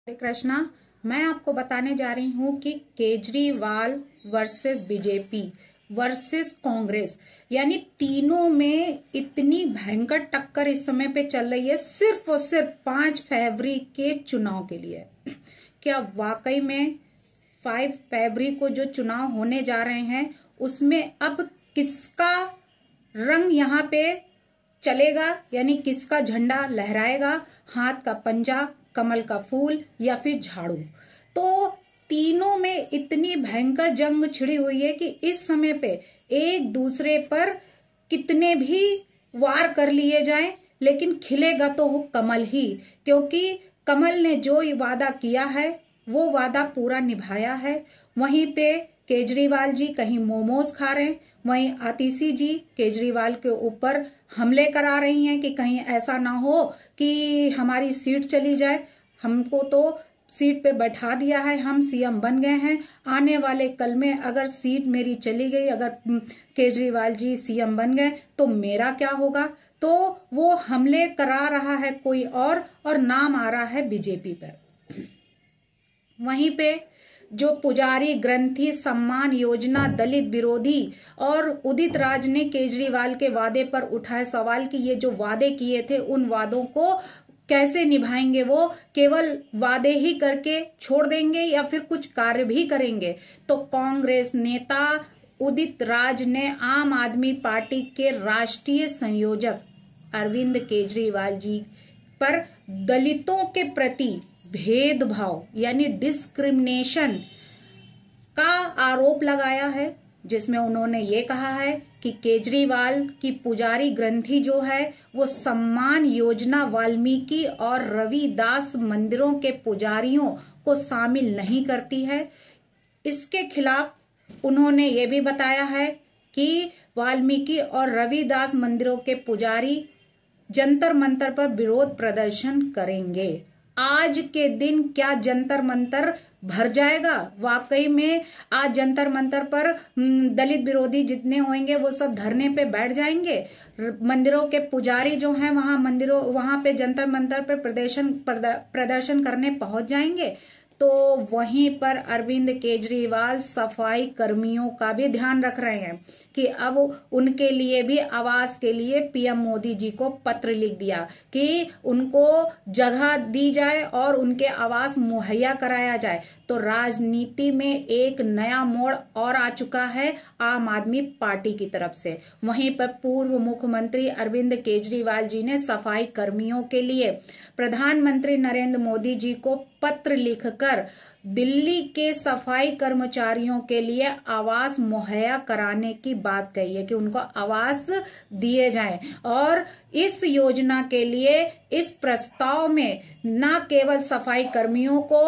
कृष्णा, मैं आपको बताने जा रही हूँ कि Kejriwal versus BJP versus Congress, यानी तीनों में इतनी भयंकर टक्कर इस समय पे चल रही है सिर्फ और सिर्फ 5 फरवरी के चुनाव के लिए। क्या वाकई में 5 फरवरी को जो चुनाव होने जा रहे हैं उसमें अब किसका रंग यहाँ पे चलेगा, यानी किसका झंडा लहराएगा? हाथ का पंजा, कमल का फूल या फिर झाड़ू? तो तीनों में इतनी भयंकर जंग छिड़ी हुई है कि इस समय पे एक दूसरे पर कितने भी वार कर लिए जाएं, लेकिन खिलेगा तो कमल ही, क्योंकि कमल ने जो वादा किया है वो वादा पूरा निभाया है। वहीं पे केजरीवाल जी कहीं मोमोज खा रहे हैं, वहीं आतिशी जी केजरीवाल के ऊपर हमले करा रही हैं कि कहीं ऐसा ना हो कि हमारी सीट चली जाए। हमको तो सीट पे बैठा दिया है, हम सीएम बन गए हैं, आने वाले कल में अगर सीट मेरी चली गई, अगर केजरीवाल जी सीएम बन गए तो मेरा क्या होगा? तो वो हमले करा रहा है कोई और नाम आ रहा है बीजेपी पर। वहीं पे जो पुजारी ग्रंथी सम्मान योजना दलित विरोधी और उदित राज ने केजरीवाल के वादे पर उठाए सवाल कि ये जो वादे किए थे उन वादों को कैसे निभाएंगे? वो केवल वादे ही करके छोड़ देंगे या फिर कुछ कार्य भी करेंगे? तो कांग्रेस नेता उदित राज ने आम आदमी पार्टी के राष्ट्रीय संयोजक अरविंद केजरीवाल जी पर दलितों के प्रति भेदभाव यानी डिस्क्रिमिनेशन का आरोप लगाया है, जिसमें उन्होंने ये कहा है कि केजरीवाल की पुजारी ग्रंथि जो है वो सम्मान योजना वाल्मीकि और रविदास मंदिरों के पुजारियों को शामिल नहीं करती है। इसके खिलाफ उन्होंने ये भी बताया है कि वाल्मीकि और रविदास मंदिरों के पुजारी जंतर मंतर पर विरोध प्रदर्शन करेंगे। आज के दिन क्या जंतर मंतर भर जाएगा? वाकई में आज जंतर मंतर पर दलित विरोधी जितने होंगे वो सब धरने पे बैठ जाएंगे। मंदिरों के पुजारी जो हैं वहां पे जंतर मंतर पे प्रदर्शन करने पहुंच जाएंगे। तो वहीं पर अरविंद केजरीवाल सफाई कर्मियों का भी ध्यान रख रहे हैं कि अब उनके लिए भी आवास के लिए पीएम मोदी जी को पत्र लिख दिया कि उनको जगह दी जाए और उनके आवास मुहैया कराया जाए। तो राजनीति में एक नया मोड़ और आ चुका है आम आदमी पार्टी की तरफ से। वहीं पर पूर्व मुख्यमंत्री अरविंद केजरीवाल जी ने सफाई कर्मियों के लिए प्रधानमंत्री नरेंद्र मोदी जी को पत्र लिखकर दिल्ली के सफाई कर्मचारियों के लिए आवास मुहैया कराने की बात कही है कि उनको आवास दिए जाएं। और इस योजना के लिए इस प्रस्ताव में न केवल सफाई कर्मियों को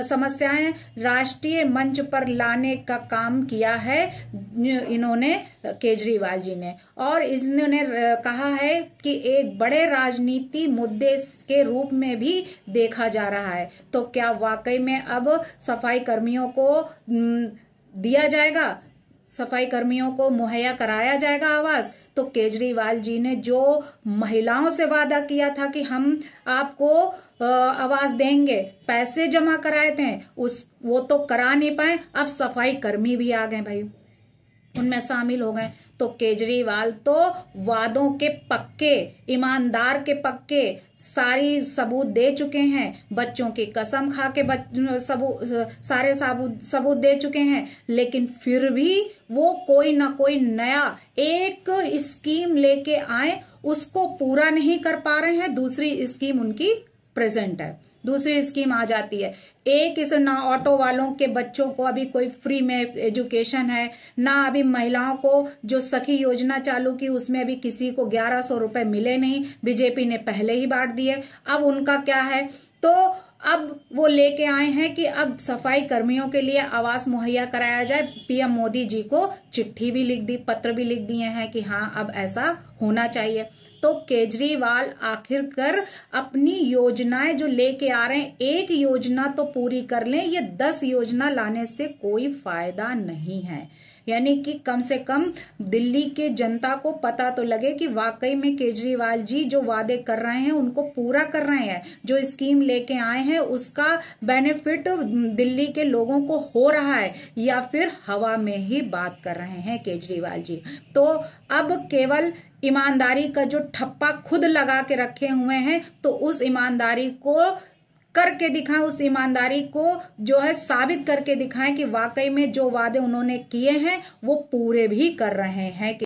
समस्याएं राष्ट्रीय मंच पर लाने का काम किया है इन्होंने केजरीवाल जी ने, और इन्होंने कहा है कि एक बड़े राजनीति मुद्दे के रूप में भी देखा जा रहा है। तो क्या वाकई में अब सफाई कर्मियों को दिया जाएगा, सफाई कर्मियों को मुहैया कराया जाएगा आवास? तो केजरीवाल जी ने जो महिलाओं से वादा किया था कि हम आपको आवास देंगे, पैसे जमा कराए थे, वो तो करा नहीं पाए। अब सफाई कर्मी भी आ गए भाई, उनमें शामिल हो गए। तो केजरीवाल तो वादों के पक्के, ईमानदार के पक्के सारी सबूत दे चुके हैं, बच्चों की कसम खा के सारे सबूत दे चुके हैं, लेकिन फिर भी वो कोई ना कोई नया एक स्कीम लेके आए, उसको पूरा नहीं कर पा रहे हैं। दूसरी स्कीम उनकी प्रेजेंट है, दूसरी स्कीम आ जाती है। एक इस ना ऑटो वालों के बच्चों को अभी कोई फ्री में एजुकेशन है, ना अभी महिलाओं को जो सखी योजना चालू की उसमें अभी किसी को 1100 रुपए मिले नहीं, बीजेपी ने पहले ही बांट दिए। अब उनका क्या है? तो अब वो लेके आए हैं कि अब सफाई कर्मियों के लिए आवास मुहैया कराया जाए। पीएम मोदी जी को चिट्ठी भी लिख दी, पत्र भी लिख दिए हैं कि हाँ अब ऐसा होना चाहिए। तो तो केजरीवाल आखिरकार अपनी योजनाएं जो लेके आ रहे हैं, एक योजना तो पूरी कर लें, ये 10 योजना लाने से कोई फायदा नहीं है। यानी कि कम से कम दिल्ली के जनता को पता तो लगे कि वाकई में केजरीवाल जी जो वादे कर रहे हैं उनको पूरा कर रहे हैं, जो स्कीम लेके आए हैं उसका बेनिफिट दिल्ली के लोगों को हो रहा है, या फिर हवा में ही बात कर रहे हैं केजरीवाल जी। तो अब केवल ईमानदारी का जो ठप्पा खुद लगा के रखे हुए हैं, तो उस ईमानदारी को करके दिखाएं, उस ईमानदारी को जो है साबित करके दिखाएं कि वाकई में जो वादे उन्होंने किए हैं वो पूरे भी कर रहे हैं।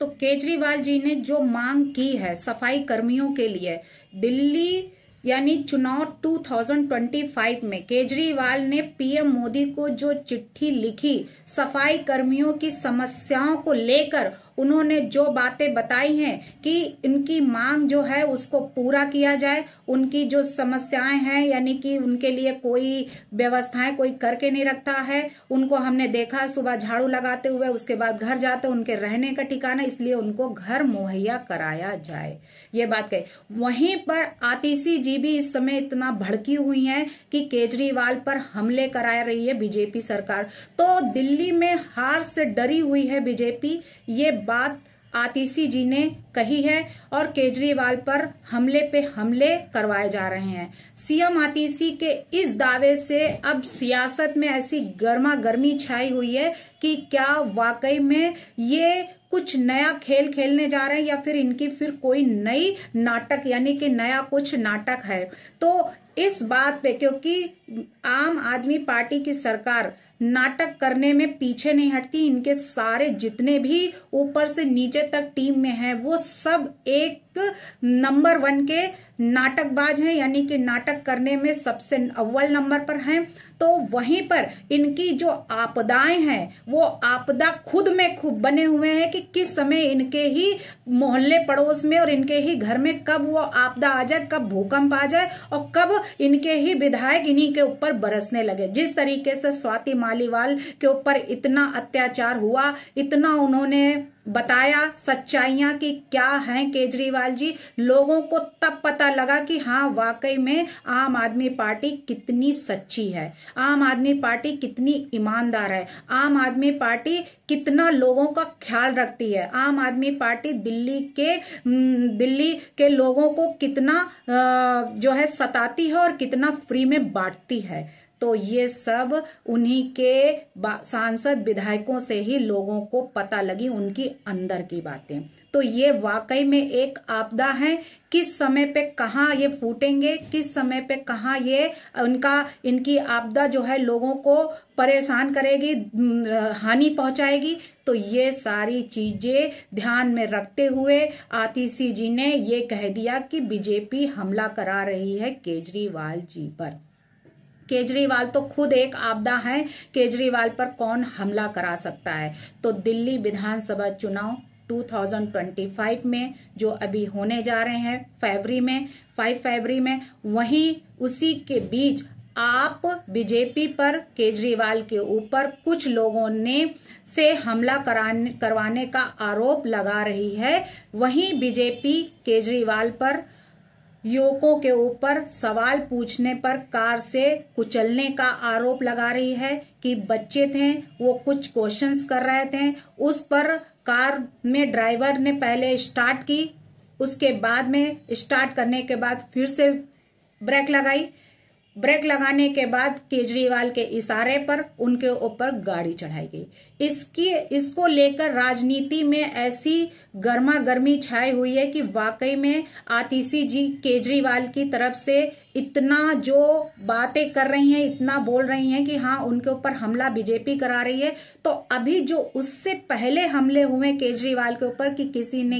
तो केजरीवाल जी ने जो मांग की है सफाई कर्मियों के लिए, दिल्ली यानी चुनाव 2025 में केजरीवाल ने पीएम मोदी को जो चिट्ठी लिखी सफाई कर्मियों की समस्याओं को लेकर, उन्होंने जो बातें बताई हैं कि इनकी मांग जो है उसको पूरा किया जाए, उनकी जो समस्याएं हैं यानी कि उनके लिए कोई व्यवस्थाएं कोई करके नहीं रखता है, उनको हमने देखा सुबह झाड़ू लगाते हुए, उसके बाद घर जाते उनके रहने का ठिकाना, इसलिए उनको घर मुहैया कराया जाए, ये बात कही। वहीं पर आतिशी जी भी इस समय इतना भड़की हुई हैं कि केजरीवाल पर हमले करा रही है बीजेपी सरकार। तो दिल्ली में हार से डरी हुई है बीजेपी, ये बात आतिशी जी ने कही है और केजरीवाल पर हमले पे हमले करवाए जा रहे हैं। सीएम आतिशी के इस दावे से अब सियासत में ऐसी गर्मा गर्मी छाई हुई है कि क्या वाकई में ये कुछ नया खेल खेलने जा रहे हैं या फिर इनकी फिर कोई नई नाटक यानी कि नया कुछ नाटक है। तो इस बात पे, क्योंकि आम आदमी पार्टी की सरकार नाटक करने में पीछे नहीं हटती, इनके सारे जितने भी ऊपर से नीचे तक टीम में हैं वो सब एक नंबर 1 के नाटकबाज हैं, यानी कि नाटक करने में सबसे अव्वल नंबर पर हैं। तो वहीं पर इनकी जो आपदाएं हैं वो आपदा खुद में खूब बने हुए हैं कि किस समय इनके ही मोहल्ले पड़ोस में और इनके ही घर में कब वो आपदा आ जाए, कब भूकंप आ जाए और कब इनके ही विधायक इन्हीं के ऊपर बरसने लगे। जिस तरीके से स्वाति मालीवाल के ऊपर इतना अत्याचार हुआ, इतना उन्होंने बताया सच्चाइयां कि क्या हैं केजरीवाल जी, लोगों को तब पता लगा कि हाँ वाकई में आम आदमी पार्टी कितनी सच्ची है, आम आदमी पार्टी कितनी ईमानदार है, आम आदमी पार्टी कितना लोगों का ख्याल रखती है, आम आदमी पार्टी दिल्ली के लोगों को कितना जो है सताती है और कितना फ्री में बांटती है। तो ये सब उन्हीं के सांसद विधायकों से ही लोगों को पता लगी, उनकी अंदर की बातें। तो ये वाकई में एक आपदा है, किस समय पे कहाँ ये फूटेंगे, किस समय पे कहाँ ये इनकी आपदा जो है लोगों को परेशान करेगी, हानि पहुंचाएगी। तो ये सारी चीजें ध्यान में रखते हुए आतिशी जी ने ये कह दिया कि बीजेपी हमला करा रही है केजरीवाल जी पर। केजरीवाल तो खुद एक आपदा है, केजरीवाल पर कौन हमला करा सकता है। तो दिल्ली विधानसभा चुनाव 2025 में जो अभी होने जा रहे हैं 5 फरवरी में, वहीं उसी के बीच आप बीजेपी पर केजरीवाल के ऊपर कुछ लोगों ने से हमला करवाने का आरोप लगा रही है। वहीं बीजेपी केजरीवाल पर युवकों के ऊपर सवाल पूछने पर कार से कुचलने का आरोप लगा रही है कि बच्चे थे वो कुछ क्वेश्चंस कर रहे थे, उस पर कार में ड्राइवर ने पहले स्टार्ट की, उसके बाद में स्टार्ट करने के बाद फिर से ब्रेक लगाई, ब्रेक लगाने के बाद केजरीवाल के इशारे पर उनके ऊपर गाड़ी चढ़ाई गई। इसको लेकर राजनीति में ऐसी गर्मा गर्मी छाई हुई है कि वाकई में आतिशी जी केजरीवाल की तरफ से इतना जो बातें कर रही हैं, इतना बोल रही हैं कि हाँ उनके ऊपर हमला बीजेपी करा रही है। तो अभी जो उससे पहले हमले हुए केजरीवाल के ऊपर कि किसी ने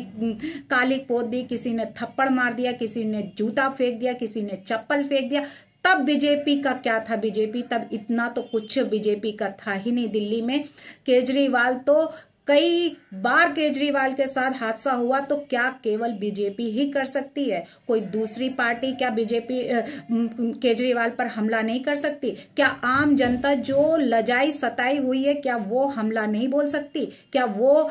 काली पोत दी, किसी ने थप्पड़ मार दिया, किसी ने जूता फेंक दिया, किसी ने चप्पल फेंक दिया, तब बीजेपी का क्या था, बीजेपी तब इतना तो कुछ बीजेपी का था ही नहीं दिल्ली में। केजरीवाल तो कई बार केजरीवाल के साथ हादसा हुआ, तो क्या केवल बीजेपी ही कर सकती है? कोई दूसरी पार्टी क्या बीजेपी केजरीवाल पर हमला नहीं कर सकती? क्या आम जनता जो लजाई सताई हुई है, क्या वो हमला नहीं बोल सकती? क्या वो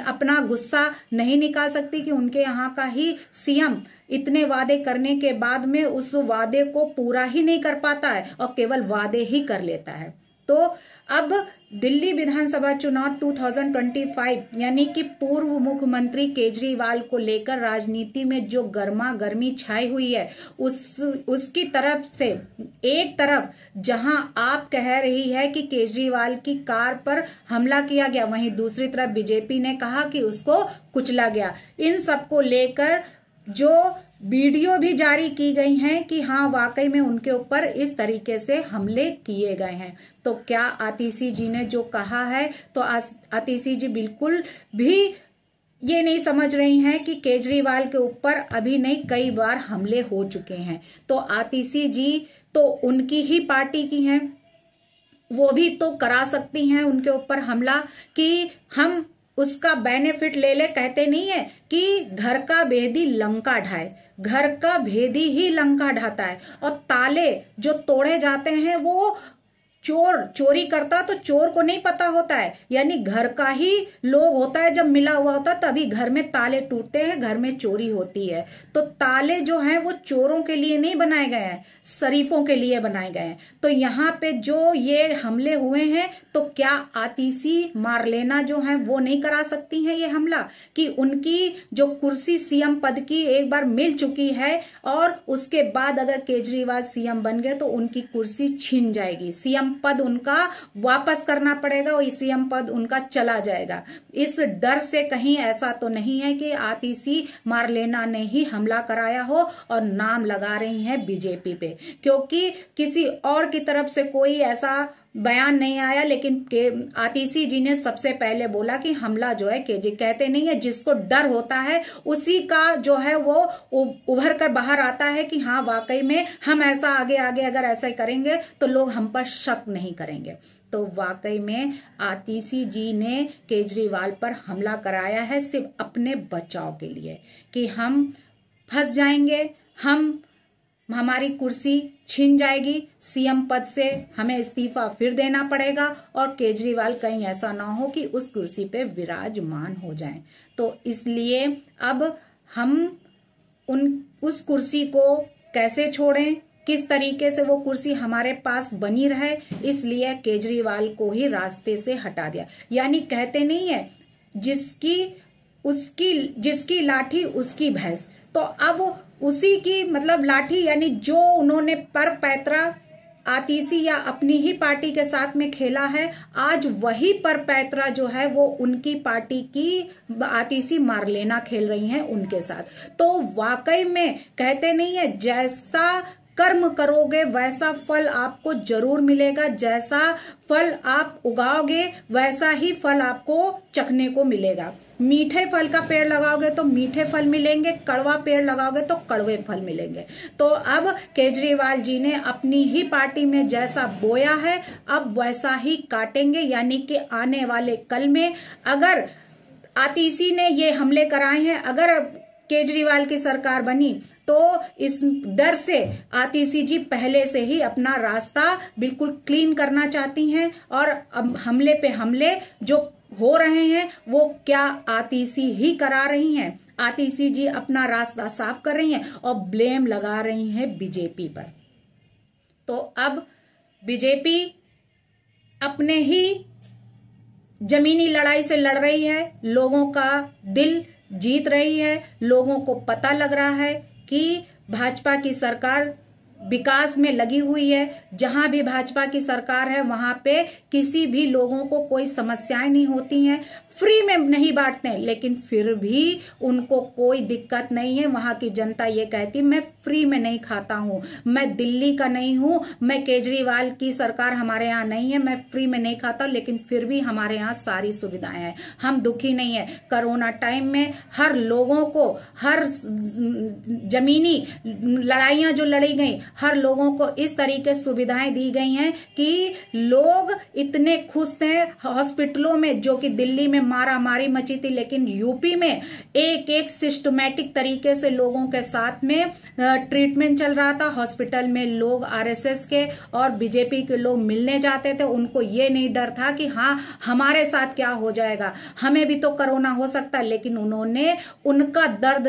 अपना गुस्सा नहीं निकाल सकती कि उनके यहाँ का ही सीएम इतने वादे करने के बाद में उस वादे को पूरा ही नहीं कर पाता है और केवल वादे ही कर लेता है? तो अब दिल्ली विधानसभा चुनाव 2025 यानी कि पूर्व मुख्यमंत्री केजरीवाल को लेकर राजनीति में जो गर्मा गर्मी छाई हुई है, उसकी तरफ से एक तरफ जहां आप कह रही है कि केजरीवाल की कार पर हमला किया गया, वहीं दूसरी तरफ बीजेपी ने कहा कि उसको कुचला गया। इन सबको लेकर जो वीडियो भी जारी की गई हैं कि हाँ वाकई में उनके ऊपर इस तरीके से हमले किए गए हैं। तो क्या आतिशी जी ने जो कहा है, तो आतिशी जी बिल्कुल भी ये नहीं समझ रही हैं कि केजरीवाल के ऊपर अभी नहीं कई बार हमले हो चुके हैं। तो आतिशी जी तो उनकी ही पार्टी की हैं, वो भी तो करा सकती हैं उनके ऊपर हमला कि हम उसका बेनिफिट ले ले। कहते नहीं है कि घर का भेदी लंका ढाए, घर का भेदी ही लंका ढाता है। और ताले जो तोड़े जाते हैं वो चोर चोरी करता तो चोर को नहीं पता होता है, यानी घर का ही लोग होता है, जब मिला हुआ होता है तभी घर में ताले टूटते हैं, घर में चोरी होती है। तो ताले जो हैं वो चोरों के लिए नहीं बनाए गए हैं, शरीफों के लिए बनाए गए हैं। तो यहाँ पे जो ये हमले हुए हैं, तो क्या आतिशी मारलेना जो है वो नहीं करा सकती हैं ये हमला? कि उनकी जो कुर्सी सीएम पद की एक बार मिल चुकी है और उसके बाद अगर केजरीवाल सीएम बन गए तो उनकी कुर्सी छिन जाएगी, सीएम पद उनका वापस करना पड़ेगा और सीएम पद उनका चला जाएगा। इस डर से कहीं ऐसा तो नहीं है कि आतिशी मारलेना ने ही हमला कराया हो और नाम लगा रही हैं बीजेपी पे, क्योंकि किसी और की तरफ से कोई ऐसा बयान नहीं आया। लेकिन आतिशी जी ने सबसे पहले बोला कि हमला जो है केजी, कहते नहीं है जिसको डर होता है उसी का जो है वो उभर कर बाहर आता है कि हाँ वाकई में हम ऐसा आगे आगे अगर ऐसा करेंगे तो लोग हम पर शक नहीं करेंगे। तो वाकई में आतिशी जी ने केजरीवाल पर हमला कराया है सिर्फ अपने बचाव के लिए कि हम फंस जाएंगे, हमारी कुर्सी छिन जाएगी, सीएम पद से हमें इस्तीफा फिर देना पड़ेगा और केजरीवाल कहीं ऐसा ना हो कि उस कुर्सी पे विराजमान हो जाएं। तो इसलिए अब हम उस कुर्सी को कैसे छोड़ें, किस तरीके से वो कुर्सी हमारे पास बनी रहे, इसलिए केजरीवाल को ही रास्ते से हटा दिया। यानी कहते नहीं है जिसकी लाठी उसकी भैंस, तो अब उसी की मतलब लाठी, यानी जो उन्होंने पर पैतरा आतिशी या अपनी ही पार्टी के साथ में खेला है, आज वही पर पैतरा जो है वो उनकी पार्टी की आतिशी मारलेना खेल रही हैं उनके साथ। तो वाकई में कहते नहीं है जैसा कर्म करोगे वैसा फल आपको जरूर मिलेगा, जैसा फल आप उगाओगे वैसा ही फल आपको चखने को मिलेगा। मीठे फल का पेड़ लगाओगे तो मीठे फल मिलेंगे, कड़वा पेड़ लगाओगे तो कड़वे फल मिलेंगे। तो अब केजरीवाल जी ने अपनी ही पार्टी में जैसा बोया है अब वैसा ही काटेंगे। यानी कि आने वाले कल में अगर आतिशी ने ये हमले कराए हैं, अगर केजरीवाल की सरकार बनी तो इस डर से आतिशी जी पहले से ही अपना रास्ता बिल्कुल क्लीन करना चाहती हैं और अब हमले पे हमले जो हो रहे हैं वो क्या आतिशी ही करा रही हैं। आतिशी जी अपना रास्ता साफ कर रही हैं और ब्लेम लगा रही हैं बीजेपी पर। तो अब बीजेपी अपने ही जमीनी लड़ाई से लड़ रही है, लोगों का दिल जीत रही है। लोगों को पता लग रहा है कि भाजपा की सरकार विकास में लगी हुई है। जहां भी भाजपा की सरकार है वहां पे किसी भी लोगों को कोई समस्याएं नहीं होती हैं, फ्री में नहीं बांटते हैं, लेकिन फिर भी उनको कोई दिक्कत नहीं है। वहां की जनता ये कहती मैं फ्री में नहीं खाता हूं, मैं दिल्ली का नहीं हूं, मैं केजरीवाल की सरकार हमारे यहाँ नहीं है, मैं फ्री में नहीं खाता, लेकिन फिर भी हमारे यहाँ सारी सुविधाएं हैं, हम दुखी नहीं है। कोरोना टाइम में हर लोगों को हर जमीनी लड़ाइयां जो लड़ी गई, हर लोगों को इस तरीके सुविधाएं दी गई हैं कि लोग इतने खुश थे। हॉस्पिटलों में, जो कि दिल्ली में मारा मारी मची थी, लेकिन यूपी में एक एक सिस्टमैटिक तरीके से लोगों के साथ में ट्रीटमेंट चल रहा था। हॉस्पिटल में लोग आरएसएस के और बीजेपी के लोग मिलने जाते थे। उनको ये नहीं डर था कि हाँ हमारे साथ क्या हो जाएगा, हमें भी तो कोरोना हो सकता है। लेकिन उन्होंने उनका दर्द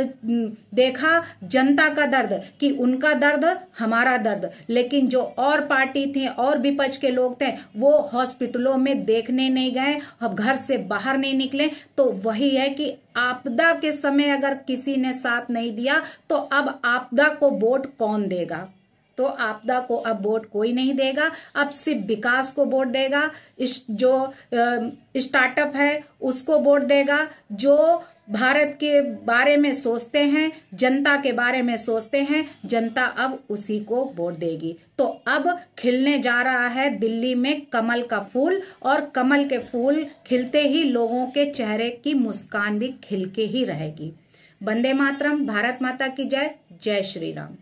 देखा, जनता का दर्द, कि उनका दर्द हमारा दर्द। लेकिन जो और पार्टी थी और विपक्ष के लोग थे वो हॉस्पिटलों में देखने नहीं गए, अब घर से बाहर नहीं निकले। तो वही है कि आपदा के समय अगर किसी ने साथ नहीं दिया तो अब आपदा को वोट कौन देगा? तो आपदा को अब वोट कोई नहीं देगा, अब सिर्फ विकास को वोट देगा। जो स्टार्टअप है उसको वोट देगा, जो भारत के बारे में सोचते हैं, जनता के बारे में सोचते हैं, जनता अब उसी को वोट देगी। तो अब खिलने जा रहा है दिल्ली में कमल का फूल, और कमल के फूल खिलते ही लोगों के चेहरे की मुस्कान भी खिल के ही रहेगी। वंदे मातरम। भारत माता की जय। जय श्री राम।